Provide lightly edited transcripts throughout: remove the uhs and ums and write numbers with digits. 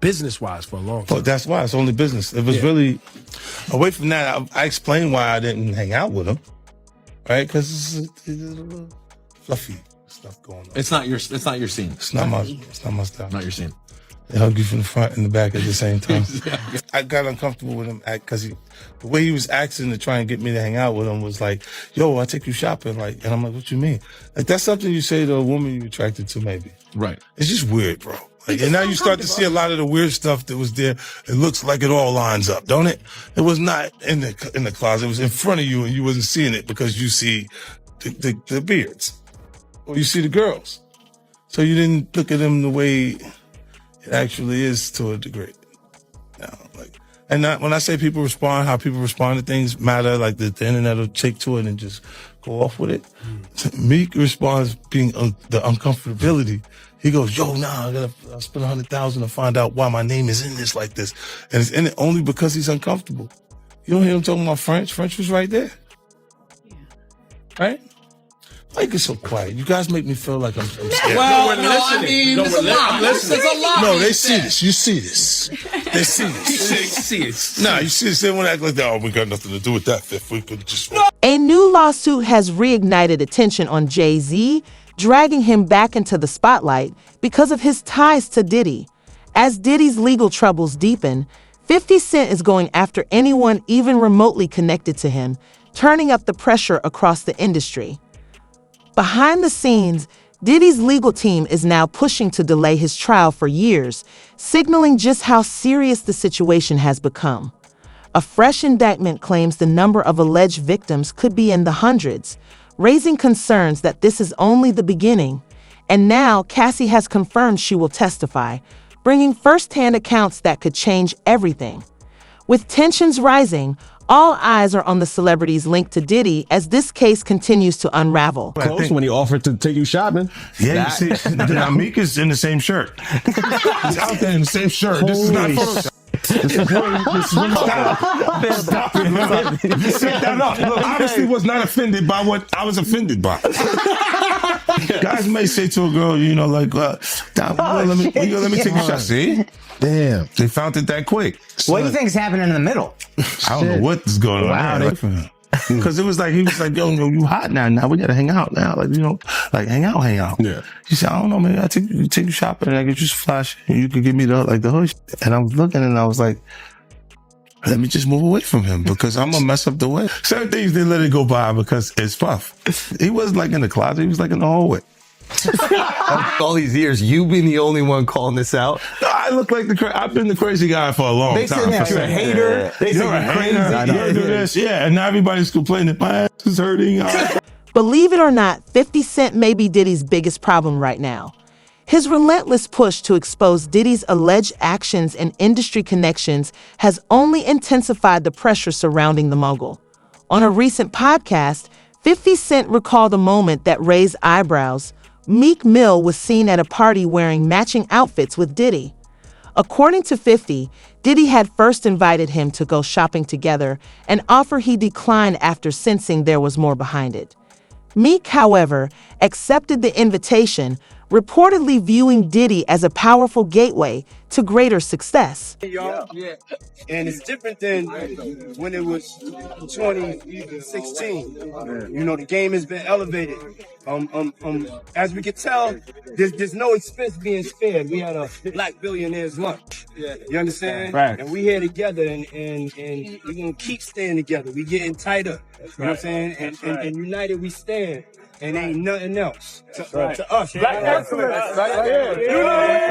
business-wise for a long time. But that's why it's only business. It was really, away from that, I explained why I didn't hang out with him, right? Because it's a little fluffy stuff going on. It's not your scene. It's not my style. Not your scene. They hug you from the front and the back at the same time. I got uncomfortable with him because the way he was acting to try and get me to hang out with him was like, yo, I'll take you shopping. Like, and I'm like, what you mean? Like, that's something you say to a woman you're attracted to, maybe. Right. It's just weird, bro. Like, and now you start to see a lot of the weird stuff that was there. It looks like it all lines up, don't it? It was not in the closet. It was in front of you and you wasn't seeing it because you see the beards or you see the girls. So you didn't look at them the way it actually is to a degree. When I say people respond, how people respond to things matter, like the internet will take to it and just go off with it. Meek responds being the uncomfortability. He goes, yo, nah, I'll spend $100,000 to find out why my name is in this like this. And it's in it only because he's uncomfortable. You don't hear him talking about French. French was right there. Yeah. Right? Why you get so quiet? You guys make me feel like I'm scared. Well, we're listening. There's a lot. There's a lot. No, they see this. You see this. They see this. They see it. Nah, you see this. They want to act like that. Oh, we got nothing to do with that. If we could just... A new lawsuit has reignited attention on Jay-Z, dragging him back into the spotlight because of his ties to Diddy. As Diddy's legal troubles deepen, 50 Cent is going after anyone even remotely connected to him, turning up the pressure across the industry. Behind the scenes, Diddy's legal team is now pushing to delay his trial for years, signaling just how serious the situation has become. A fresh indictment claims the number of alleged victims could be in the hundreds, raising concerns that this is only the beginning. And now Cassie has confirmed she will testify, bringing first-hand accounts that could change everything. With tensions rising, all eyes are on the celebrities linked to Diddy as this case continues to unravel. Close when he offered to take you shopping. Yeah, you see, now Meek is in the same shirt. He's out there in the same shirt. This is not Photoshop. Stop it, man. You set that up. Look, obviously was not offended by what I was offended by. Guys may say to a girl, you know, like, let me take a shot. See? Damn. They found it that quick. What do you think's happening in the middle? I don't know what's going on. Wow, because it was like, he was like, yo, you hot now. Now we got to hang out now. Like, you know, like hang out. Yeah. He said, I don't know, maybe I'll take you shopping and I get you some flash and you can give me the hood. And I was looking and I was like, let me just move away from him because I'm going to mess up the way. Certain things, they let it go by because it's Puff. He wasn't like in the closet. He was like in the hallway. All these years, you being the only one calling this out. No, I look like I've been the crazy guy for a long time. They said you're a hater. They said you're crazy. You do this. Yeah, and now everybody's complaining. My ass is hurting. Believe it or not, 50 Cent may be Diddy's biggest problem right now. His relentless push to expose Diddy's alleged actions and industry connections has only intensified the pressure surrounding the mogul. On a recent podcast, 50 Cent recalled a moment that raised eyebrows. Meek Mill was seen at a party wearing matching outfits with Diddy. According to 50, Diddy had first invited him to go shopping together, an offer he declined after sensing there was more behind it. Meek, however, accepted the invitation, reportedly viewing Diddy as a powerful gateway to greater success. Yeah. And it's different than when it was 2016. You know, the game has been elevated. As we can tell, there's no expense being spared. We had a black billionaires lunch. You understand? Right. And we here together and we're gonna keep staying together. We getting tighter. You know what I'm saying? And united we stand. And ain't nothing else to us. Black excellence.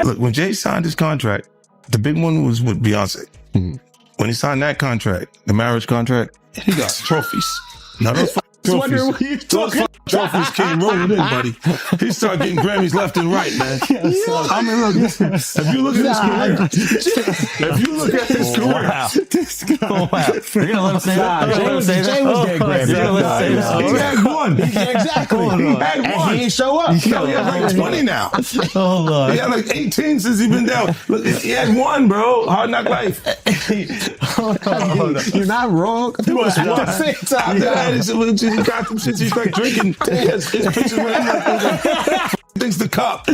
Look, when Jay signed his contract, the big one was with Beyonce. Mm-hmm. When he signed that contract, the marriage contract, he got trophies. Now those trophies came rolling in, buddy. He started getting Grammys left and right, man. I mean, look, if you look at his career, You're gonna let him say that? Jay was getting Grammys. He had one. Exactly. He had one. And he ain't show up. He has like 20 now. Oh, Lord. He had like 18 since he been down. Look, he had one, bro. Hard Knock Life. You're not wrong. He was one. At the same time, he got some shit. He's like drinking. His pictures with him like, thinks the cup.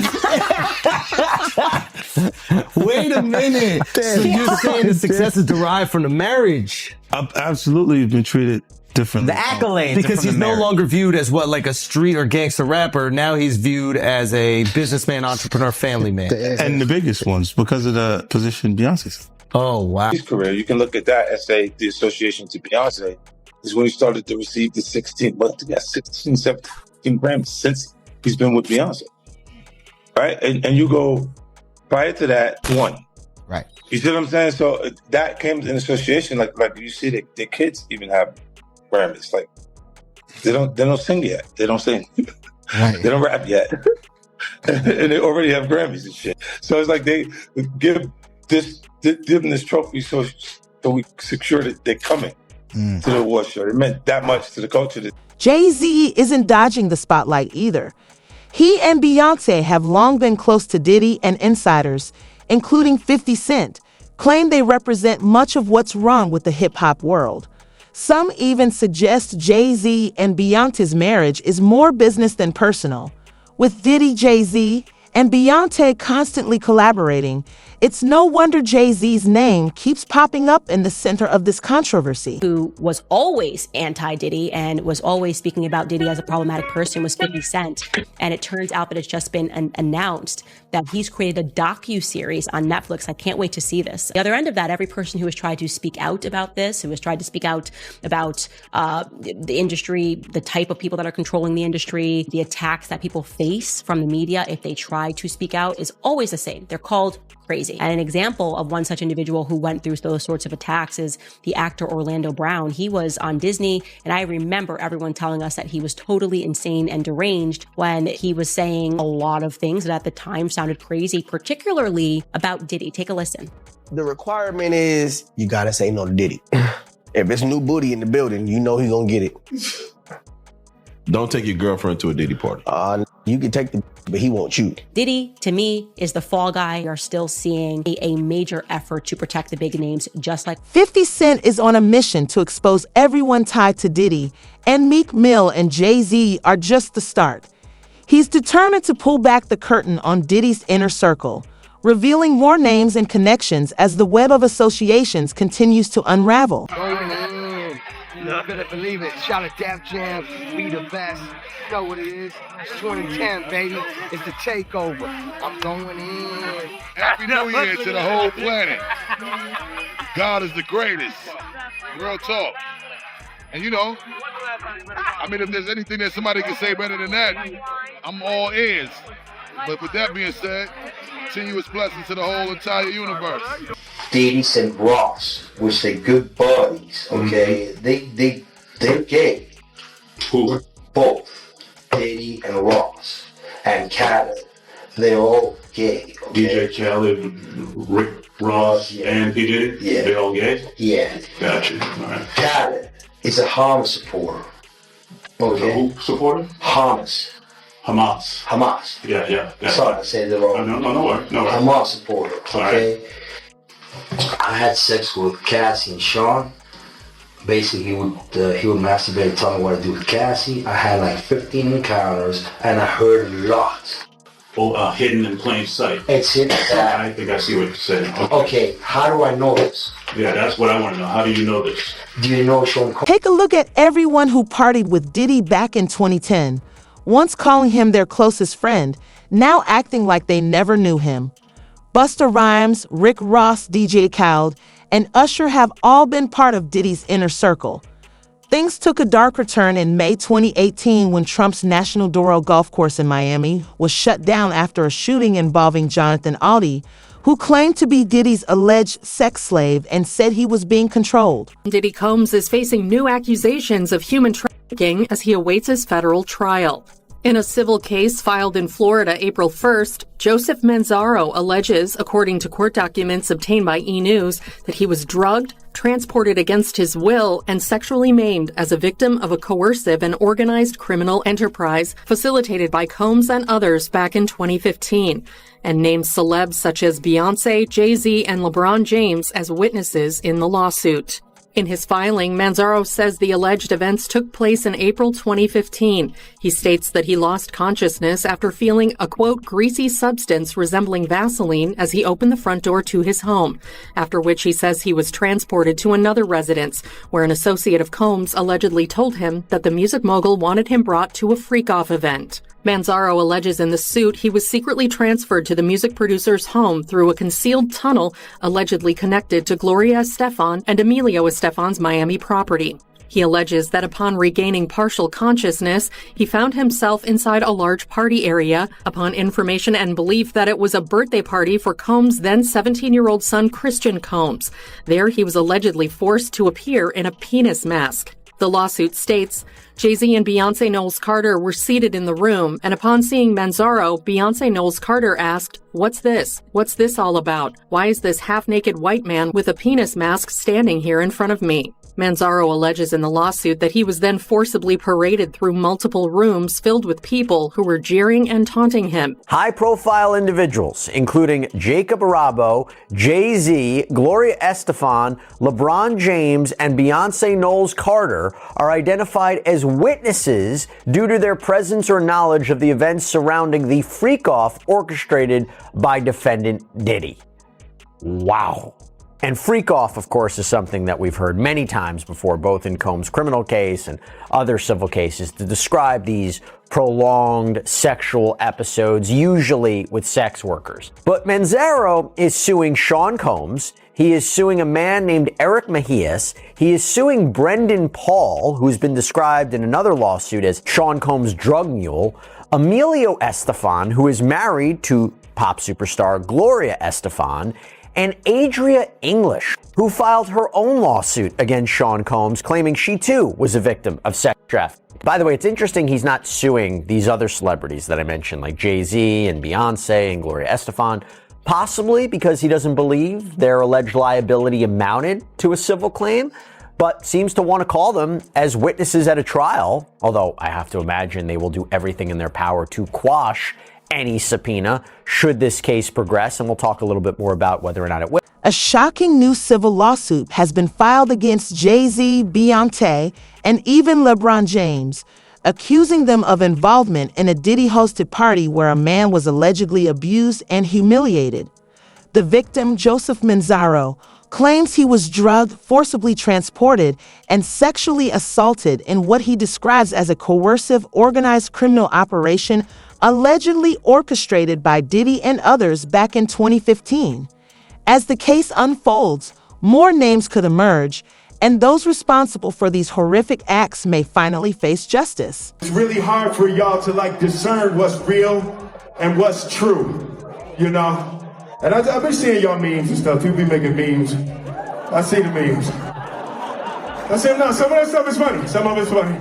Wait a minute. So you're saying the success is derived from the marriage? Absolutely been treated differently. The accolades. Because from he's the no marriage. longer viewed as what, like a street or gangster rapper. Now he's viewed as a businessman, entrepreneur, family man. And the biggest ones because of the position Beyonce's. Oh, wow. His career, you can look at that and say the association to Beyonce is when he started to receive the 16, 17 Grammys since he's been with Beyonce. Right? And you go, prior to that, 1. Right. You see what I'm saying? So that came in association, like you see their kids even have Grammys. Like they don't sing yet. They don't sing. Right. They don't rap yet. And they already have Grammys and shit. So it's like they give them this trophy so we secure that they're coming to the award show. It meant that much to the culture. Jay-Z isn't dodging the spotlight either. He and Beyonce have long been close to Diddy, and insiders, including 50 Cent, claim they represent much of what's wrong with the hip-hop world. Some even suggest Jay-Z and Beyonce's marriage is more business than personal. With Diddy, Jay-Z, and Beyonce constantly collaborating, it's no wonder Jay-Z's name keeps popping up in the center of this controversy. Who was always anti-Diddy and was always speaking about Diddy as a problematic person was 50 Cent. And it turns out that it's just been announced that he's created a docu-series on Netflix. I can't wait to see this. The other end of that, every person who has tried to speak out about this, who has tried to speak out about the industry, the type of people that are controlling the industry, the attacks that people face from the media if they try to speak out, is always the same. They're called crazy. And an example of one such individual who went through those sorts of attacks is the actor Orlando Brown. He was on Disney, and I remember everyone telling us that he was totally insane and deranged when he was saying a lot of things that at the time sounded crazy, particularly about Diddy. Take a listen. The requirement is you gotta say no to Diddy. If it's new booty in the building, you know he's gonna get it. Don't take your girlfriend to a Diddy party. You can take but he won't you. Diddy, to me, is the fall guy. We are still seeing a major effort to protect the big names, just like 50 Cent is on a mission to expose everyone tied to Diddy, and Meek Mill and Jay-Z are just the start. He's determined to pull back the curtain on Diddy's inner circle, revealing more names and connections as the web of associations continues to unravel. You better believe it. Shout out Def Jam, we the best. You know what it is. It's 2010, baby. It's the takeover. I'm going in. Happy New Year to the whole planet. God is the greatest. Real talk. And you know, I mean, if there's anything that somebody can say better than that, I'm all ears. But with that being said, continuous blessings to the whole entire universe. Diddy and Ross, which they good buddies, okay? They're gay. Who? Both. Diddy and Ross. And Khaled. They're all gay. Okay? DJ Khaled, Rick Ross, and P. Diddy? Yeah. They all gay? Yeah. Gotcha. All right. Khaled is a Hamas supporter. Okay? Who supporter? Hamas. Hamas. Yeah. Sorry, I said it wrong. No worries. Hamas supporter, okay? Right. I had sex with Cassie and Sean. Basically, he would masturbate and tell me what to do with Cassie. I had like 15 encounters, and I heard a lot. Hidden in plain sight. It's hidden. I think I see what you're saying. Okay, how do I know this? Yeah, that's what I want to know. How do you know this? Do you know Sean? Take a look at everyone who partied with Diddy back in 2010, once calling him their closest friend, now acting like they never knew him. Busta Rhymes, Rick Ross, DJ Khaled, and Usher have all been part of Diddy's inner circle. Things took a darker turn in May 2018 when Trump's National Doral golf course in Miami was shut down after a shooting involving Jonathan Aldi, who claimed to be Diddy's alleged sex slave and said he was being controlled. Diddy Combs is facing new accusations of human trafficking as he awaits his federal trial. In a civil case filed in Florida April 1st, Joseph Manzaro alleges, according to court documents obtained by E! News, that he was drugged, transported against his will, and sexually maimed as a victim of a coercive and organized criminal enterprise facilitated by Combs and others back in 2015, and named celebs such as Beyonce, Jay-Z, and LeBron James as witnesses in the lawsuit. In his filing, Manzaro says the alleged events took place in April 2015. He states that he lost consciousness after feeling a, quote, greasy substance resembling Vaseline as he opened the front door to his home, after which he says he was transported to another residence, where an associate of Combs allegedly told him that the music mogul wanted him brought to a freak-off event. Manzaro alleges in the suit he was secretly transferred to the music producer's home through a concealed tunnel allegedly connected to Gloria Estefan and Emilio Estefan's Miami property. He alleges that upon regaining partial consciousness, he found himself inside a large party area upon information and belief that it was a birthday party for Combs' then 17-year-old son Christian Combs. There he was allegedly forced to appear in a penis mask. The lawsuit states, Jay-Z and Beyonce Knowles Carter were seated in the room, and upon seeing Manzaro, Beyonce Knowles Carter asked, "What's this? What's this all about? Why is this half-naked white man with a penis mask standing here in front of me?" Manzaro alleges in the lawsuit that he was then forcibly paraded through multiple rooms filled with people who were jeering and taunting him. High-profile individuals, including Jacob Arabo, Jay-Z, Gloria Estefan, LeBron James, and Beyonce Knowles Carter, are identified as witnesses due to their presence or knowledge of the events surrounding the freak-off orchestrated by defendant Diddy. Wow. And freak off, of course, is something that we've heard many times before, both in Combs' criminal case and other civil cases, to describe these prolonged sexual episodes, usually with sex workers. But Manzaro is suing Sean Combs. He is suing a man named Eric Mejias. He is suing Brendan Paul, who's been described in another lawsuit as Sean Combs' drug mule, Emilio Estefan, who is married to pop superstar Gloria Estefan, and Adria English, who filed her own lawsuit against Sean Combs, claiming she too was a victim of sex trafficking. By the way, it's interesting he's not suing these other celebrities that I mentioned, like Jay-Z and Beyonce and Gloria Estefan, possibly because he doesn't believe their alleged liability amounted to a civil claim, but seems to want to call them as witnesses at a trial, although I have to imagine they will do everything in their power to quash any subpoena should this case progress, and we'll talk a little bit more about whether or not it will. A shocking new civil lawsuit has been filed against Jay-Z, Beyonce, and even LeBron James, accusing them of involvement in a Diddy-hosted party where a man was allegedly abused and humiliated. The victim, Joseph Manzaro, claims he was drugged, forcibly transported, and sexually assaulted in what he describes as a coercive, organized criminal operation allegedly orchestrated by Diddy and others back in 2015. As the case unfolds, more names could emerge, and those responsible for these horrific acts may finally face justice. It's really hard for y'all to discern what's real and what's true, you know? And I've been seeing y'all memes and stuff. People be making memes. I see the memes. I say, no, some of that stuff is funny. Some of it's funny.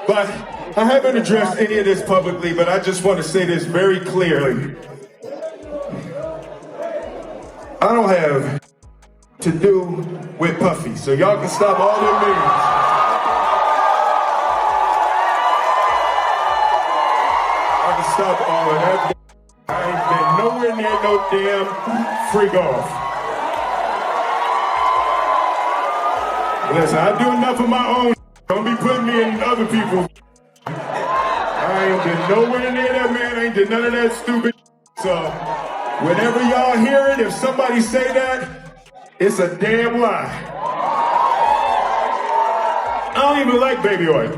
But I haven't addressed any of this publicly, but I just want to say this very clearly. I don't have to do with Puffy, so y'all can stop all them memes. I can stop all of that. I ain't been nowhere near no damn freak off. Listen, I do enough of my own. Don't be putting me in other people's. I ain't been nowhere near that man. I ain't did none of that stupid. So, whenever y'all hear it, if somebody say that, it's a damn lie. I don't even like baby oil.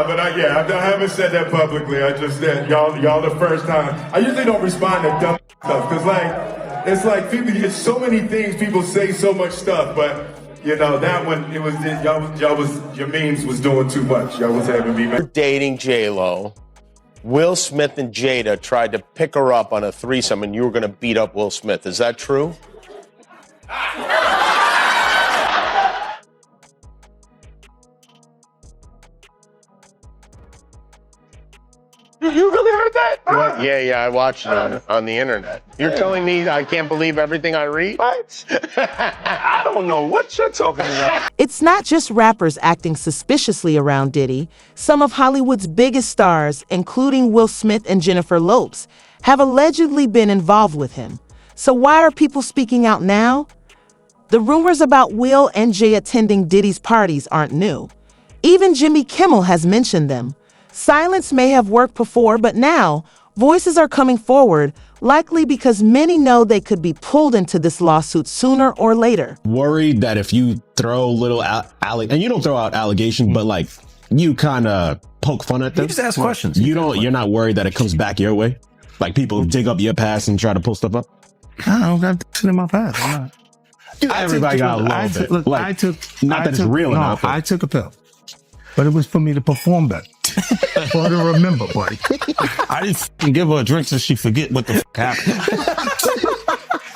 But I haven't said that publicly. I just said y'all the first time. I usually don't respond to dumb stuff because it's like people. It's so many things people say, so much stuff, but. You know, that one, it was, your memes was doing too much. Y'all was having me. Dating J-Lo. Will Smith and Jada tried to pick her up on a threesome and you were going to beat up Will Smith. Is that true? You really heard that? What? Yeah, I watched it on the internet. You're telling me I can't believe everything I read? What? I don't know what you're talking about. It's not just rappers acting suspiciously around Diddy. Some of Hollywood's biggest stars, including Will Smith and Jennifer Lopez, have allegedly been involved with him. So why are people speaking out now? The rumors about Will and Jay attending Diddy's parties aren't new. Even Jimmy Kimmel has mentioned them. Silence may have worked before, but now voices are coming forward, likely because many know they could be pulled into this lawsuit sooner or later. Worried that if you throw little and you don't throw out allegations, but like you kind of poke fun at them. You just ask questions. You're not worried that it comes back your way? Like people dig up your past and try to pull stuff up? I don't got shit in my past. I'm not. Everybody got a little bit. Look, like, not that it's real enough. I took a pill, but it was for me to perform better. For her to remember, buddy. I didn't fucking give her a drink so she forget what the happened.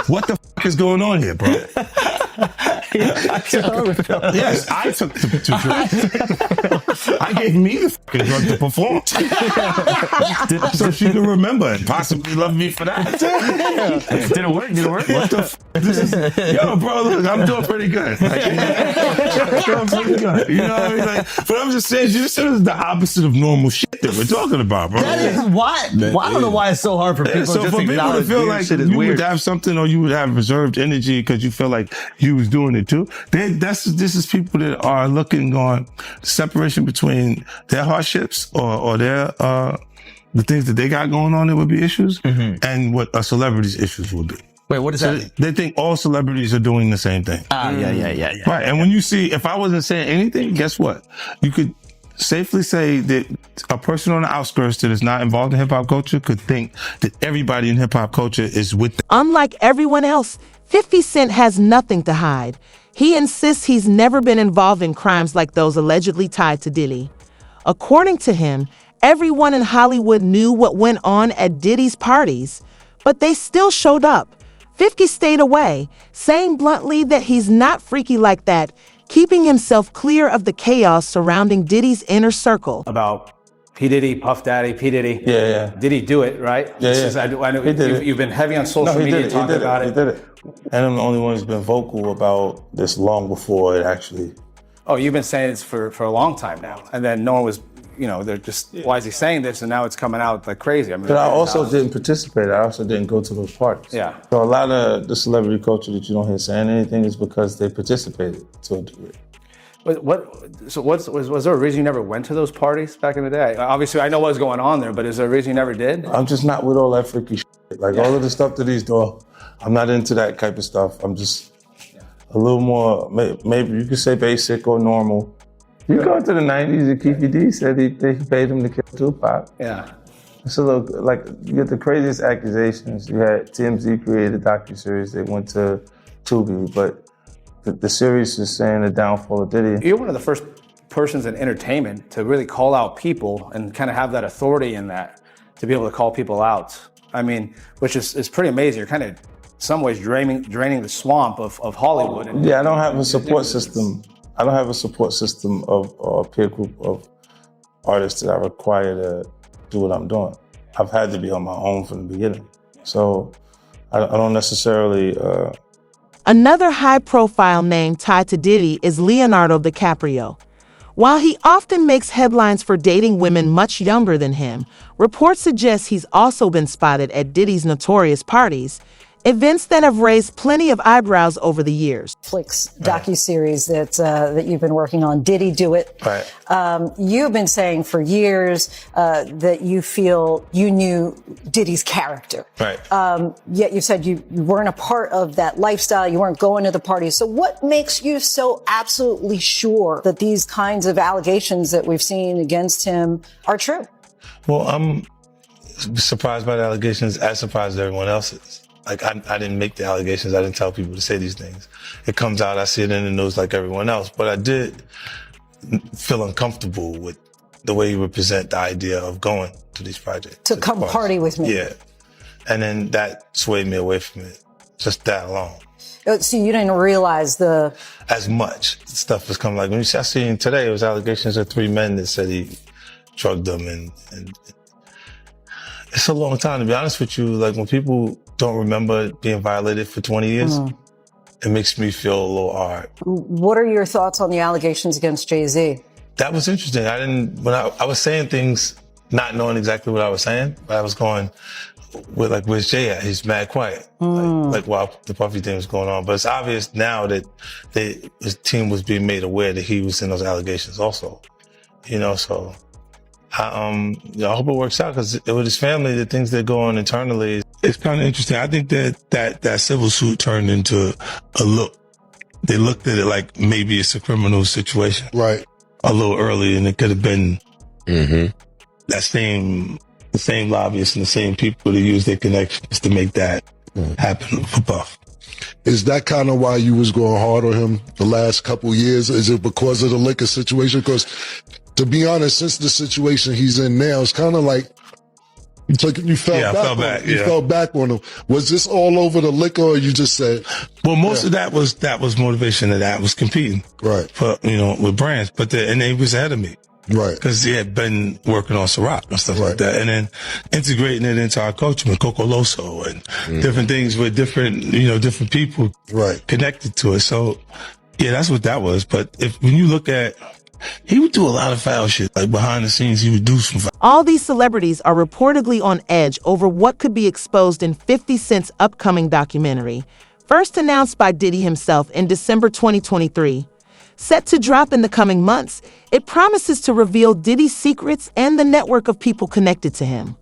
What the is going on here, bro? Yes, I took the drink. I gave me the fucking drug to perform. So she can remember and possibly love me for that. Did it work? What the yo, bro, look, I'm doing pretty good. Like, I'm doing pretty good. You know what I mean? Like, but I'm just saying, you said it's the opposite of normal shit that we're talking about, bro. That is why. Well, I don't know why it's so hard for people so just for to people to feel like shit is you weird. would have something or you would have reserved energy because you feel like you was doing it too. This is people that are looking on separation between their hardships or their the things that they got going on that would be issues and what a celebrity's issues would be. Wait, what does that mean? They think all celebrities are doing the same thing. Yeah. Right. And when you see, if I wasn't saying anything, guess what? You could safely say that a person on the outskirts that is not involved in hip hop culture could think that everybody in hip hop culture is with them. Unlike everyone else, 50 Cent has nothing to hide. He insists he's never been involved in crimes like those allegedly tied to Diddy. According to him, everyone in Hollywood knew what went on at Diddy's parties, but they still showed up. 50 stayed away, saying bluntly that he's not freaky like that, keeping himself clear of the chaos surrounding Diddy's inner circle. About P. Diddy, Puff Daddy, P. Diddy. Yeah. Did he do it, right? Yeah. I know He did it. you've been heavy on social media talking about it. He did it. And I'm the only one who's been vocal about this long before it actually. Oh, you've been saying this for a long time now. And then no one was, they're just, why is he saying this? And now it's coming out like crazy. I mean, But I also didn't participate. I also didn't go to those parties. Yeah. So a lot of the celebrity culture that you don't hear saying anything is because they participated to a degree. But was there a reason you never went to those parties back in the day? Obviously, I know what was going on there, but is there a reason you never did? I'm just not with all that freaky shit. Like all of the stuff that he's doing, I'm not into that type of stuff. I'm just a little more, maybe you could say basic or normal. You go into the 90s and Keefe D said they paid him to kill Tupac. Yeah. So look, like you get the craziest accusations. You had TMZ created a docuseries. They went to Tubi, but the series is saying the downfall of Diddy. You're one of the first persons in entertainment to really call out people and kind of have that authority in that, to be able to call people out. I mean, which is pretty amazing. You're kind of, in some ways, draining the swamp of Hollywood. Yeah, I don't have a support system. I don't have a support system of a peer group of artists that I require to do what I'm doing. I've had to be on my own from the beginning. So I don't necessarily... Another high-profile name tied to Diddy is Leonardo DiCaprio. While he often makes headlines for dating women much younger than him, reports suggest he's also been spotted at Diddy's notorious parties, events that have raised plenty of eyebrows over the years. Netflix docuseries that you've been working on, Diddy Do It. Right. You've been saying for years that you feel you knew Diddy's character. Right. Yet you said you weren't a part of that lifestyle. You weren't going to the parties. So what makes you so absolutely sure that these kinds of allegations that we've seen against him are true? Well, I'm surprised by the allegations, as surprised as everyone else is. Like, I didn't make the allegations. I didn't tell people to say these things. It comes out, I see it in the news like everyone else. But I did feel uncomfortable with the way you would present the idea of going to these projects. To come party with me. Yeah. And then that swayed me away from it. Just that alone. So you didn't realize as much stuff was coming. Like when I seen today, it was allegations of 3 men that said he drugged them and It's a long time, to be honest with you. Like, when people don't remember being violated for 20 years, it makes me feel a little hard. What are your thoughts on the allegations against Jay-Z? That was interesting. When I was saying things, not knowing exactly what I was saying, but I was going with, like, where's Jay at? He's mad quiet. Like while the Puffy thing was going on. But it's obvious now that his team was being made aware that he was in those allegations also. So I hope it works out, because with his family, the things that go on internally, it's kind of interesting. I think that civil suit turned into a look. They looked at it like maybe it's a criminal situation. Right. A little early, and it could have been the same lobbyists and the same people that use their connections to make that happen for Puff. Is that kind of why you was going hard on him the last couple years? Is it because of the liquor situation? Because, to be honest, since the situation he's in now, it's kind of like you fell back on him. Was this all over the liquor, or you just said? Well, most of that was motivation. That was competing, right? For with brands, and he was ahead of me, right? Because he had been working on Ciroc and stuff like that, and then integrating it into our culture with Coco Loso and different things with different people connected to it. So yeah, that's what that was. But when you look at, he would do a lot of foul shit. Like, behind the scenes, he would do some foul. All these celebrities are reportedly on edge over what could be exposed in 50 Cent's upcoming documentary, first announced by Diddy himself in December 2023. Set to drop in the coming months, it promises to reveal Diddy's secrets and the network of people connected to him.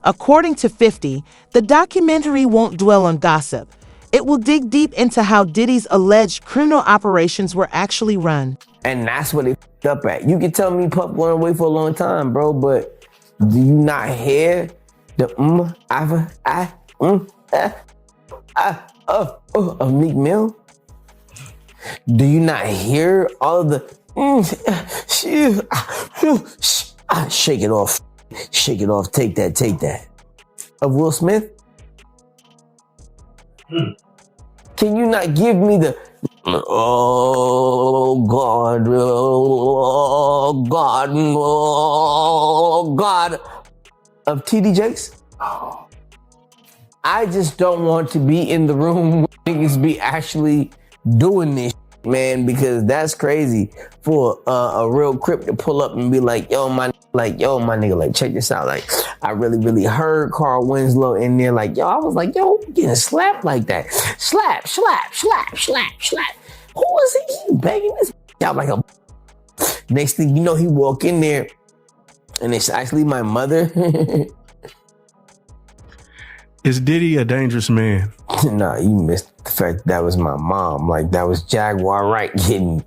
According to 50, the documentary won't dwell on gossip. It will dig deep into how Diddy's alleged criminal operations were actually run. And that's what they f***ed up at. You can tell me Puff went away for a long time, bro, but do you not hear the of Meek Mill? Do you not hear all of the shake it off, take that of Will Smith? Can you not give me the oh God of TD Jakes? I just don't want to be in the room where niggas be actually doing this, man, because that's crazy for a real Crip to pull up and be like, yo, my nigga, like, check this out. Like, I really heard Carl Winslow in there. Like, yo, I was like, yo, getting slapped like that. Slap. Who was he? He begging this out like a... Next thing you know, he walk in there and it's actually my mother. Is Diddy a dangerous man? Nah, you missed the fact that was my mom. Like, that was Jaguar Wright getting...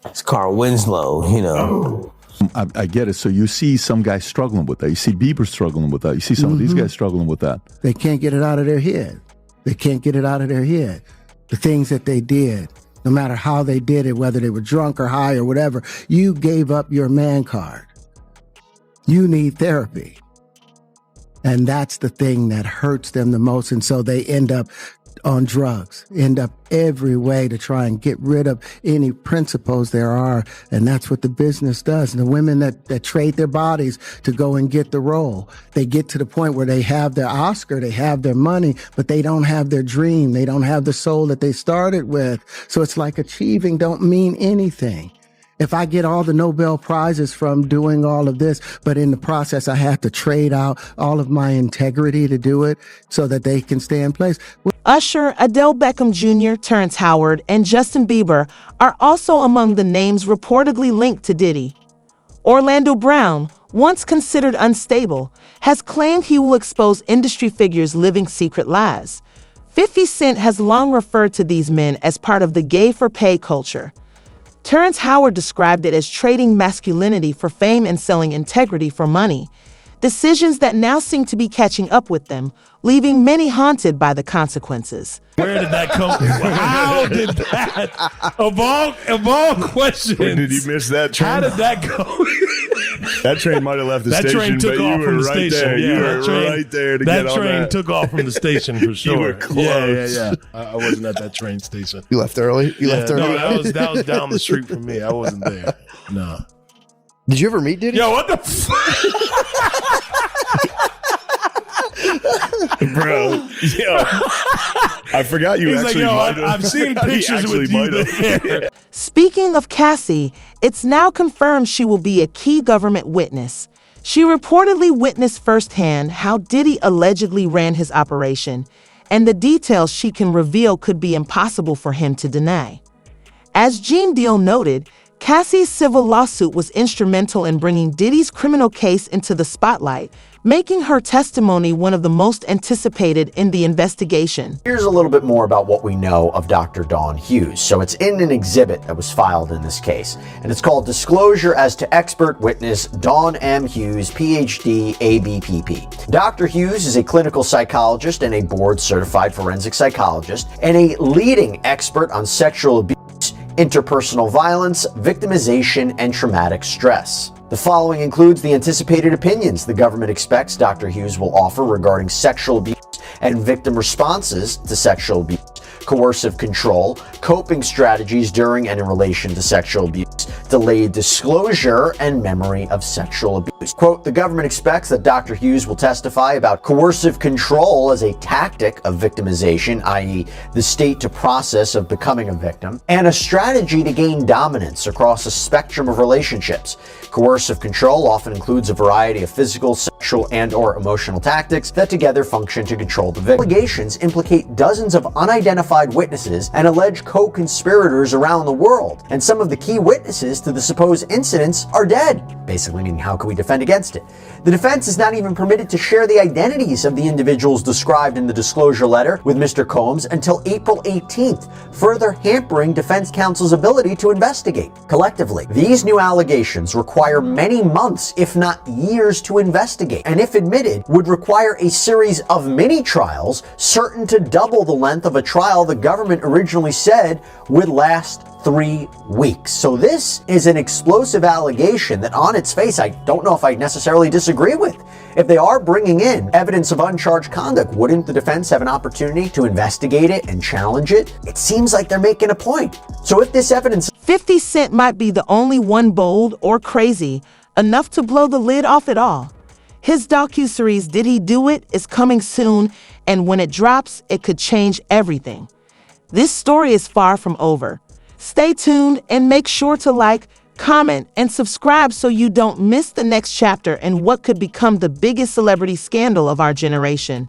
It's Carl Winslow, I get it. So you see some guys struggling with that. You see Bieber struggling with that. You see some of these guys struggling with that. They can't get it out of their head. The things that they did, no matter how they did it, whether they were drunk or high or whatever, you gave up your man card. You need therapy. And that's the thing that hurts them the most. And so they end up on drugs, end up every way to try and get rid of any principles there are. And that's what the business does. And the women that trade their bodies to go and get the role, they get to the point where they have their Oscar, they have their money, but they don't have their dream. They don't have the soul that they started with. So it's like achieving don't mean anything. If I get all the Nobel Prizes from doing all of this, but in the process, I have to trade out all of my integrity to do it so that they can stay in place. Usher, Adele Beckham Jr., Terrence Howard, and Justin Bieber are also among the names reportedly linked to Diddy. Orlando Brown, once considered unstable, has claimed he will expose industry figures living secret lives. 50 Cent has long referred to these men as part of the gay-for-pay culture. Terrence Howard described it as trading masculinity for fame and selling integrity for money, decisions that now seem to be catching up with them, leaving many haunted by the consequences. Where did that come from? How did that, of all questions, when did he miss that train? How did that go? That train might have left the that station, train took but off you from were the right station. there. Yeah, you were right there to get on that. That train took off from the station for sure. You were close. Yeah. I wasn't at that train station. You left early? No, that was down the street from me. I wasn't there. No. Did you ever meet Diddy? Yo, what the fuck? Bro, yo, I forgot you He's like, actually yo, might have. I've seen He pictures actually with you might have. there. Speaking of Cassie, it's now confirmed she will be a key government witness. She reportedly witnessed firsthand how Diddy allegedly ran his operation, and the details she can reveal could be impossible for him to deny. As Gene Deal noted, Cassie's civil lawsuit was instrumental in bringing Diddy's criminal case into the spotlight, making her testimony one of the most anticipated in the investigation. Here's a little bit more about what we know of Dr. Dawn Hughes. So it's in an exhibit that was filed in this case, and it's called Disclosure as to Expert Witness Dawn M. Hughes, PhD, ABPP. Dr. Hughes is a clinical psychologist and a board-certified forensic psychologist, and a leading expert on sexual abuse, interpersonal violence, victimization, and traumatic stress. The following includes the anticipated opinions the government expects Dr. Hughes will offer regarding sexual abuse and victim responses to sexual abuse, coercive control, coping strategies during and in relation to sexual abuse, delayed disclosure, and memory of sexual abuse. Quote, the government expects that Dr. Hughes will testify about coercive control as a tactic of victimization, i.e. the state to process of becoming a victim, and a strategy to gain dominance across a spectrum of relationships. Coercive control often includes a variety of physical, sexual, and/or emotional tactics that together function to control the victim. Allegations implicate dozens of unidentified witnesses and alleged co-conspirators around the world, and some of the key witnesses to the supposed incidents are dead. Basically meaning, how can we defend against it? The defense is not even permitted to share the identities of the individuals described in the disclosure letter with Mr. Combs until April 18th, further hampering defense counsel's ability to investigate. Collectively, these new allegations require many months, if not years, to investigate, and if admitted, would require a series of mini trials, certain to double the length of a trial the government originally said would last 3 weeks. So this is an explosive allegation that on its face, I don't know if I necessarily disagree with. If they are bringing in evidence of uncharged conduct, wouldn't the defense have an opportunity to investigate it and challenge it? It seems like they're making a point. So if this evidence... 50 Cent might be the only one bold or crazy enough to blow the lid off it all. His docuseries Did He Do It is coming soon, and when it drops, it could change everything. This story is far from over. Stay tuned and make sure to like, comment, and subscribe so you don't miss the next chapter in what could become the biggest celebrity scandal of our generation.